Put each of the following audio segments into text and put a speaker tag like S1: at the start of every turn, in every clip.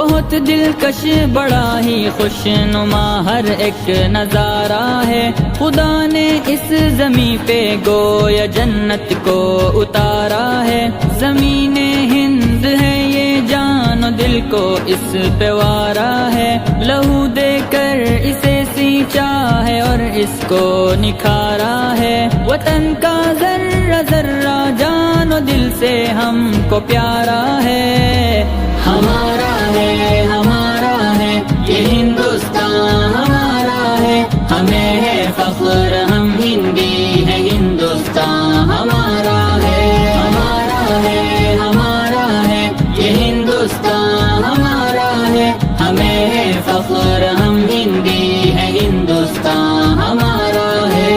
S1: بہت دلکش بڑا ہی خوش نما ہر ایک نظارہ ہے، خدا نے اس زمین پہ گویا جنت کو اتارا ہے، زمین ہند ہے یہ جان و دل کو اس پہ وارا ہے، لہو دے کر اسے سینچا ہے اور اس کو نکھارا ہے، وطن کا ذرہ ذرہ جان و دل سے ہم کو پیارا ہے، ہمارا ہے یہ ہندوستان ہمارا ہے، ہمیں ہے فخر ہم ہندی ہے، ہندوستان ہمارا ہے یہ ہندوستان ہمارا ہے، ہمیں ہے فخر ہم ہندی ہے، ہندوستان ہمارا ہے،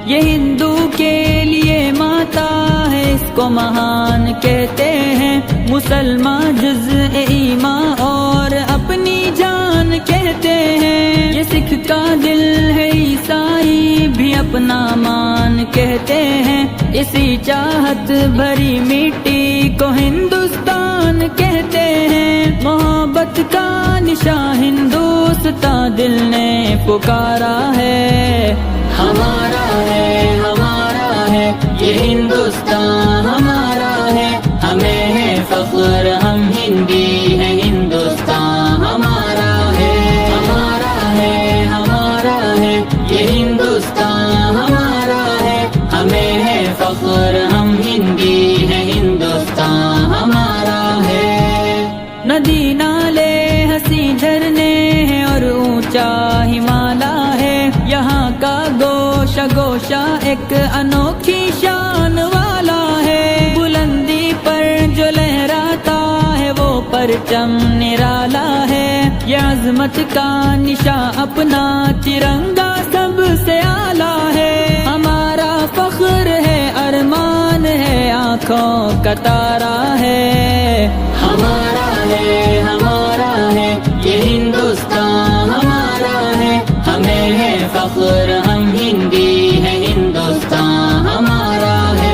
S1: یہ ہندو کے لیے ماتا ہے، اس کو مہان کہتے ہیں، مسلمان جزء ایمان اور اپنی جان کہتے ہیں، یہ سکھ کا دل ہے، عیسائی بھی اپنا مان کہتے ہیں، اسی چاہت بھری مٹی کو ہندوستان کہتے ہیں، محبت کا نشان ہندوستان دل نے پکارا ہے، ہمارا ہے یہ ہندوستان ہمارا ہے، ہمیں ہے فخر ہم ہندی ہے، ہندوستان ہمارا ہے یہ ہندوستان ہمارا ہے، ہمیں ہے فخر ہم ہندی ہے، ہندوستان ہمارا ہے، ندی نالے ہنسی جھرنے ہیں اور اونچا ہمالا ہے، یہاں کا گوشہ گوشہ ایک انوکھی شان والا ہے، بلندی پر جو لہراتا ہے وہ پرچم نرالا ہے، یہ عظمت کا نشان اپنا ترنگا سب سے اعلیٰ ہے، ہمارا فخر ہے، ارمان ہے، آنکھوں کا تارا ہے، ہمارا ہے یہ ہندوستان ہمارا ہے، ہمیں ہے فخر ہم ہندی ہے، ہندوستان ہمارا ہے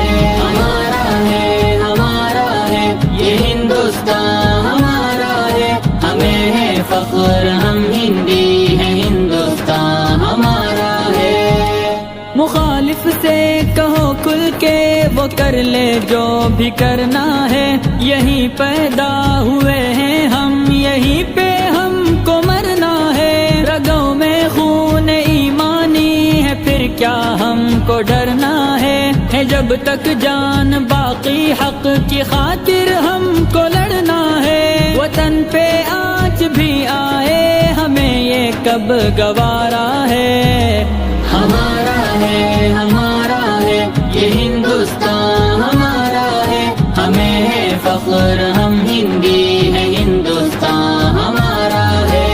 S1: یہ ہندوستان ہمارا ہے، ہمیں ہے فخر ہم ہندی ہے، ہندوستان ہمارا ہے، مخالف سے کہو کھل کے وہ کر لے جو بھی کرنا ہے، یہیں پیدا ہوئے ہیں ہم، یہیں پہ ہم کو مرنا ہے، رگوں میں خون ایمانی ہے، پھر کیا ہم کو ڈرنا ہے جب تک جان باقی حق کی خاطر ہم کو لڑنا ہے، وطن پہ آج بھی آئے ہمیں یہ کب گوارا ہے، ہمارا ہے یہ ہندوستان ہمارا ہے، ہمیں ہے فخر ہم ہندی ہے، ہندوستان ہمارا ہے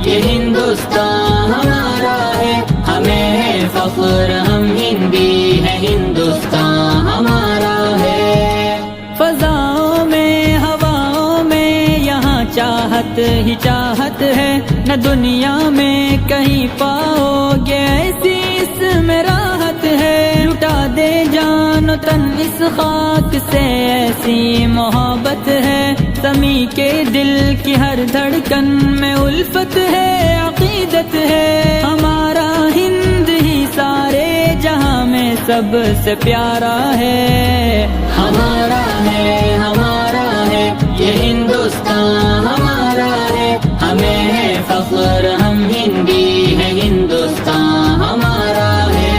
S1: یہ ہندوستان ہمارا ہے، ہمیں ہے فخر ہم ہندی ہے، ہندوستان ہمارا ہے، فضاؤں میں ہواؤں میں یہاں چاہت ہی چاہت ہے، نہ دنیا میں کہیں پاؤ گے ایسی اس میں راحت ہے، لٹا دے جان و تن اس خاک سے ایسی محبت ہے، سمی کے دل کی ہر دھڑکن میں الفت ہے، عقیدت ہے، ہمارا ہند ہی سارے جہاں میں سب سے پیارا ہے، ہمارا ہے یہ ہندوستان ہمارا ہے، ہمیں ہے فخر ہم ہندی ہے، ہندوستان ہمارا ہے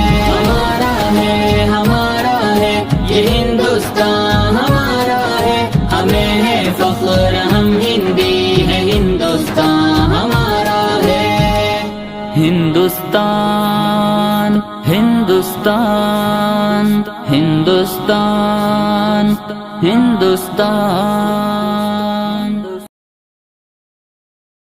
S1: یہ ہندوستان ہمارا ہے، ہمیں ہے فخر ہم ہندی ہے، ہندوستان ہمارا ہے، ہندوستان ہندوستان ہندوستان ہندوستان